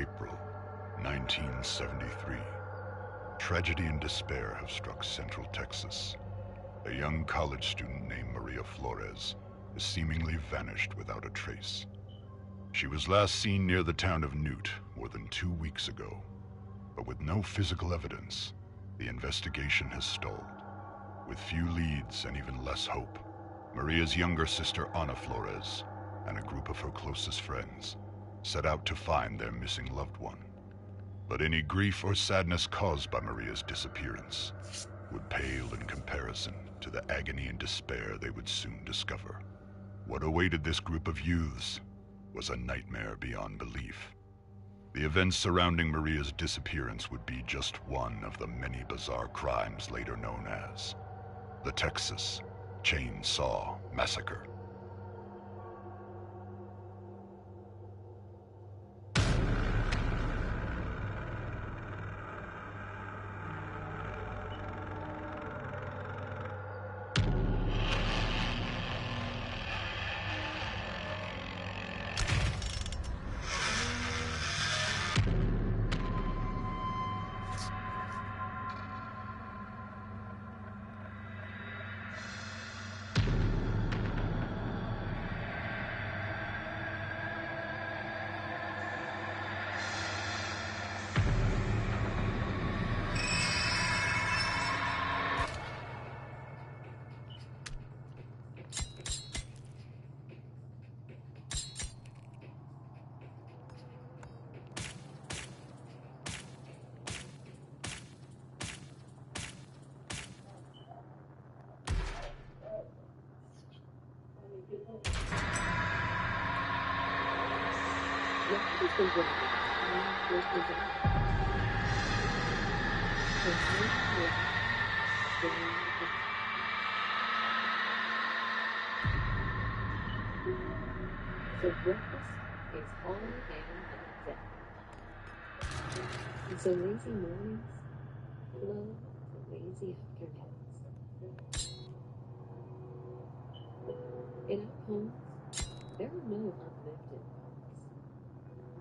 April, 1973. Tragedy and despair have struck Central Texas. A young college student named Maria Flores has seemingly vanished without a trace. She was last seen near the town of Newt more than 2 weeks ago, but with no physical evidence, the investigation has stalled. With few leads and even less hope, Maria's younger sister Ana Flores and a group of her closest friends set out to find their missing loved one. But any grief or sadness caused by Maria's disappearance would pale in comparison to the agony and despair they would soon discover. What awaited this group of youths was a nightmare beyond belief. The events surrounding Maria's disappearance would be just one of the many bizarre crimes later known as the Texas Chainsaw Massacre. So breakfast is all hands on deck. And so lazy mornings flow to lazy afternoons. In our homes, there are no unlimited homes,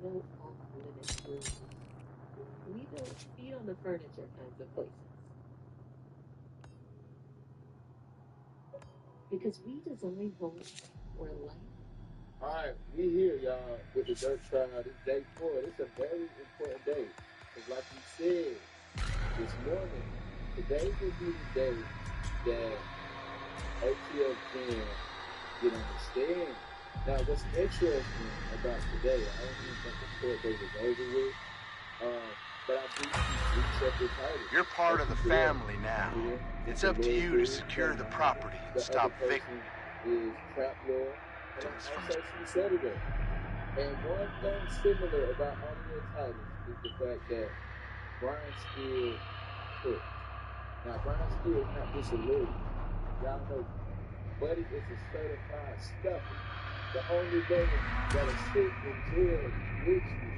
no off-limits rooms. We don't feed on the furniture kinds of places. Because we design homes where life. Alright, we here, y'all, with the dirt trial. It's day 4. It's a very important day. Because like we said this morning, today will be the day that OTF can get on the stand. Now, what's interesting about today, I don't even think the court date is over with, but I do see 3 separate titles. You're part of the family now. It's up to you to secure the property and stop victims. Is Trap Lord. And also some Saturday. And one thing similar about all of their titles is the fact that Brian Steele cooked. Now, Brian Steele is not just a lawyer. Y'all know Buddy is a certified stuffer. The only way that'll sit in jail with you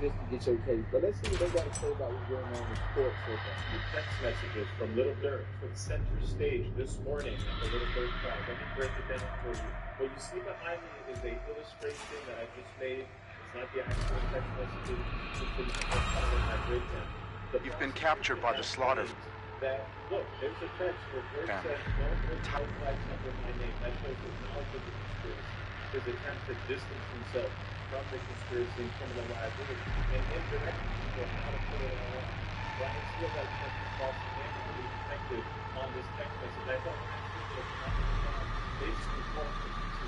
just to get your case. But let's see what they got to say about what's going on in court so far. The text messages from Little Dirk took center stage this morning at the Little Dirk trial. Let me break it down for you. What you see behind me is an illustration that I just made. It's not the actual text messages. It's the my breakdown. You've been captured by the slaughter. That, look, there's a text where Dirk says, don't put white flags under my name. That shows his knowledge of the conspiracy. His attempt to distance himself from the conspiracy and criminal liability. And indirectly, people how to put it all on. Brian Steele has tested false command to be detective on this text message. I thought basically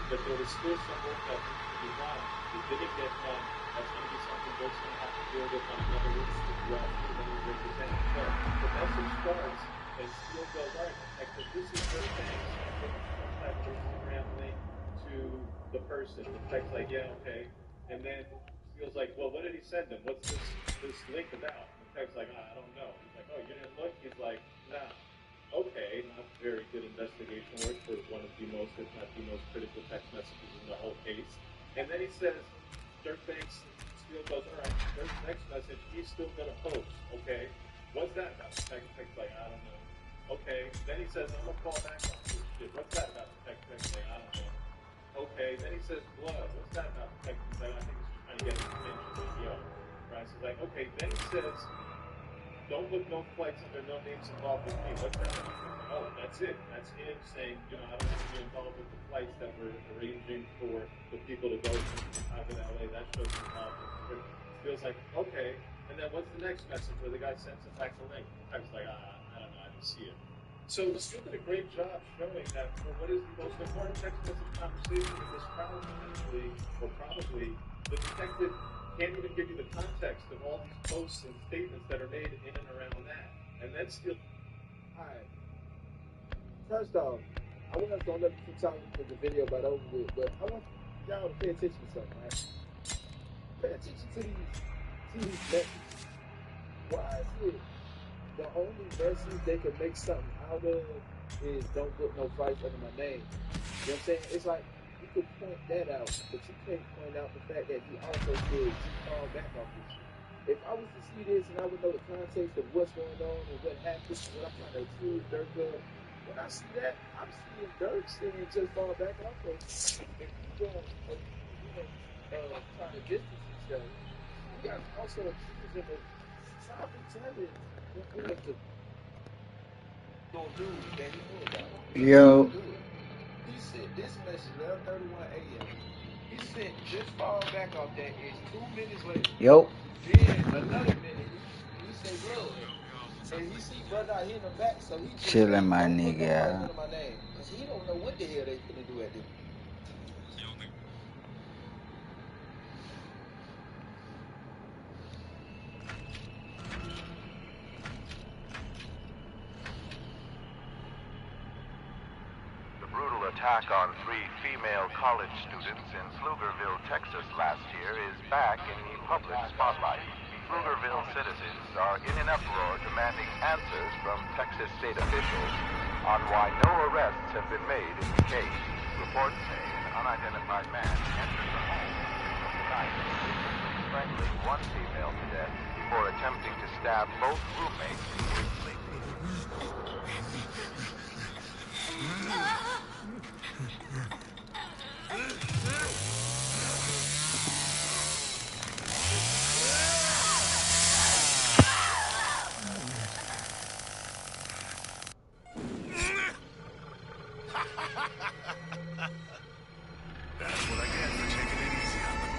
but there was still some work that needs to be done. It didn't get done. That's going to be something Dirk's going to have to deal with on another instance throughout the representing. So the message starts, and Steele goes, all right, detective, this is your thanks. Some type of Instagram link to the person. The text like, yeah, okay. And then Steele's like, well, what did he send him? What's this link about? The text like, I don't know. He's like, oh, you didn't look? He's like, nah. Okay, not very good investigation work for one of the most, if not the most critical text messages in the whole case. And then he says, Dirk thinks, Steele goes, all right, Dirk's next message, he's still going to post, okay? What's that about? The text like, I don't know. Okay, then he says, I'm going to call back on this shit. What's that about? The text like, I don't know. Okay, then he says, blood. What's that about? The text like, I think he's trying to get his attention. Like, yo, enterprise. It's like, okay, then he says, don't book no flights under no names involved with me. What's that? Oh, that's it. That's him saying, I don't want to be involved with the flights that we're arranging for the people to go from Chicago to LA. That shows involved with it. Feels like, okay. And then what's the next message where the guy sends him back the link? I was like, I don't know, I didn't see it. So the still did a great job showing that for what is the most important text message conversation in this trial, potentially, or probably, the detective can't even give you the context of all these posts and statements that are made in and around that. And that's still... Alright. First off, I was gonna let you keep talking because the video about over with, but I want y'all to pay attention to something, right? Pay attention to these messages. Why is it the only message they can make something out of is don't book no flights under my name? You know what I'm saying? It's like you could point that out, but you can't point out the fact that he also said fall back off this shit. If I was to see this and I would know the context of what's going on and what happened, what I'm trying to accuse Dirk of, when I see that, I'm seeing Dirk saying just fall back off of. If you go trying to distance yourself, you got to also accuse him of stopping telling what the gonna do that he knew about. Yo. He sent this message 11:31 a.m. He sent just fall back off that is 2 minutes later. Yo. Then another minute, he say look, and he see brother not hitting him back, so he just Chilling, my don't put no nigga. flight under my name, cause he don't know what the hell they finna do at this. Brutal attack on 3 female college students in Pflugerville, Texas last year is back in the public spotlight. Pflugerville citizens are in an uproar demanding answers from Texas state officials on why no arrests have been made in the case. Reports say an unidentified man entered the home of the night, strangling one female to death before attempting to stab both roommates. That's what I get for taking it easy on them.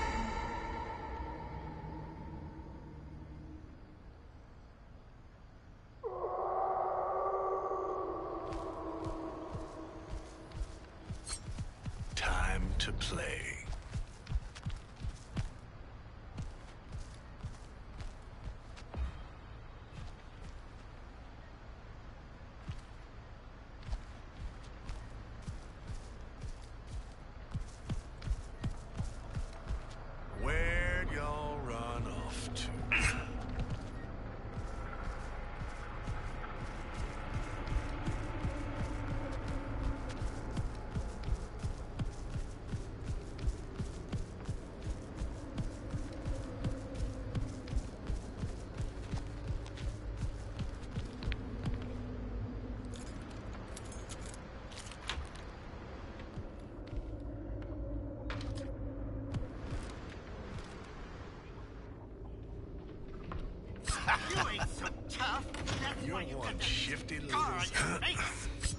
Time to play. Where'd y'all run off to? You ain't so tough. That's why you got that shifty little scar on your face.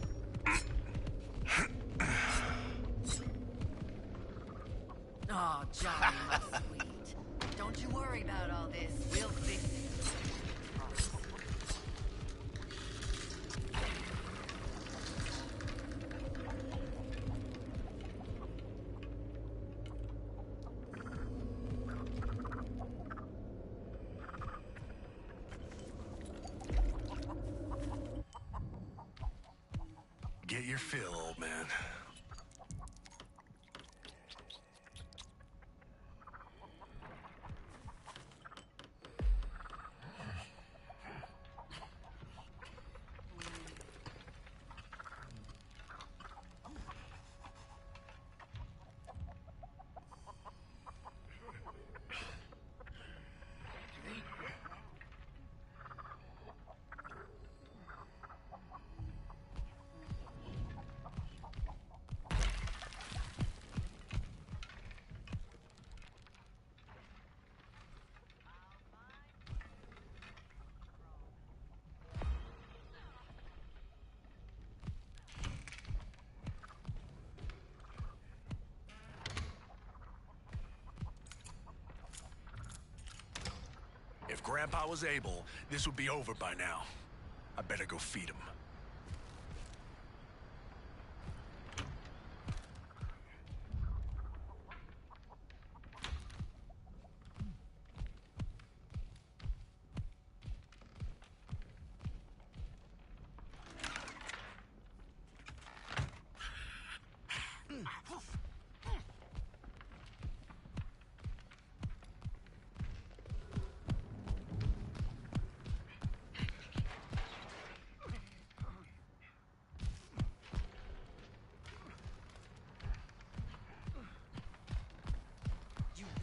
Oh, Johnny, my sweet. Don't you worry about all this. We'll fix it. Get your fill, old man. Grandpa was able, this would be over by now. I better go feed him.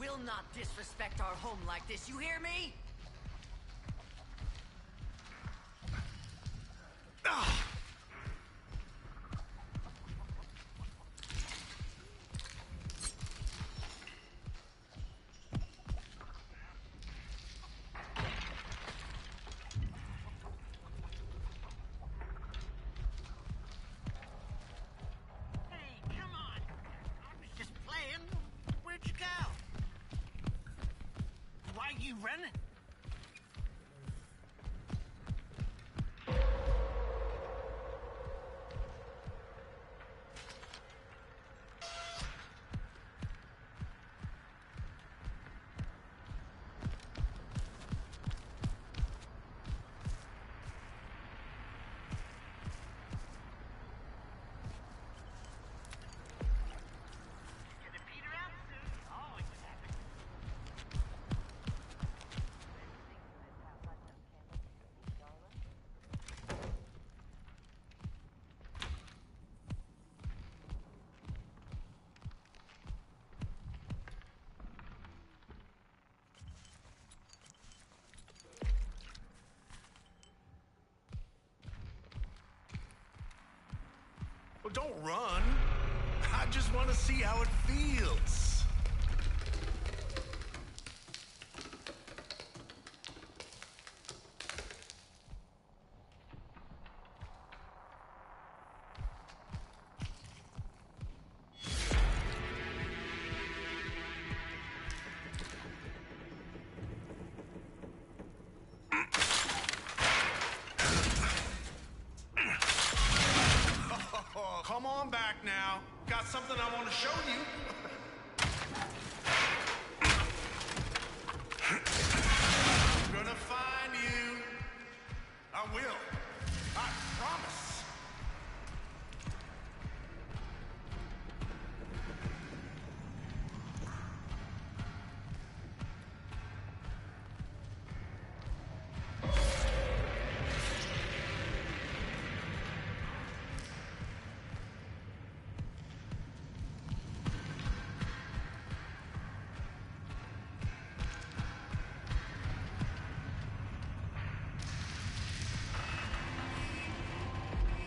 Will not disrespect our home like this, you hear me? Hey, come on. I was just playing. Where'd you go? Why are you running? Gonna peter out soon. Always happens. Well, don't run. I just want to see how it feels. Come on back now. Got something I want to show you. I'm gonna find you. I will. I promise.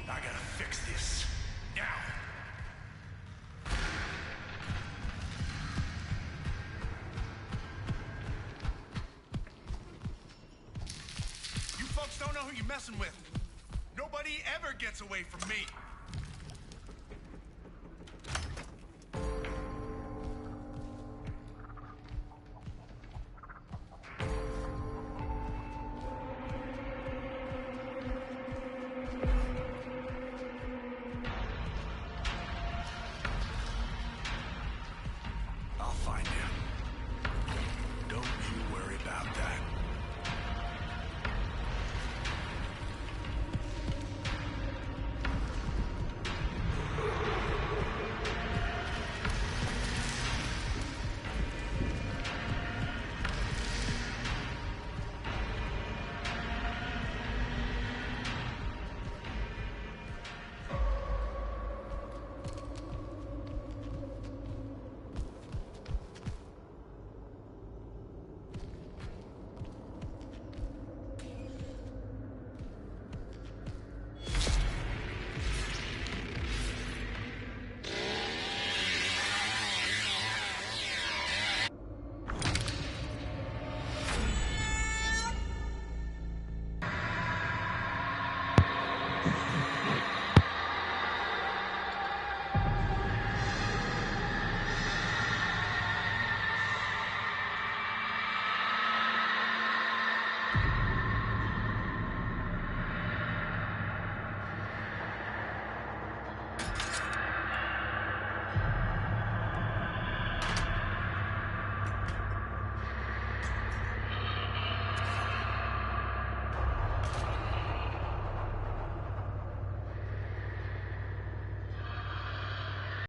I gotta fix this. Now. You folks don't know who you're messing with. Nobody ever gets away from me.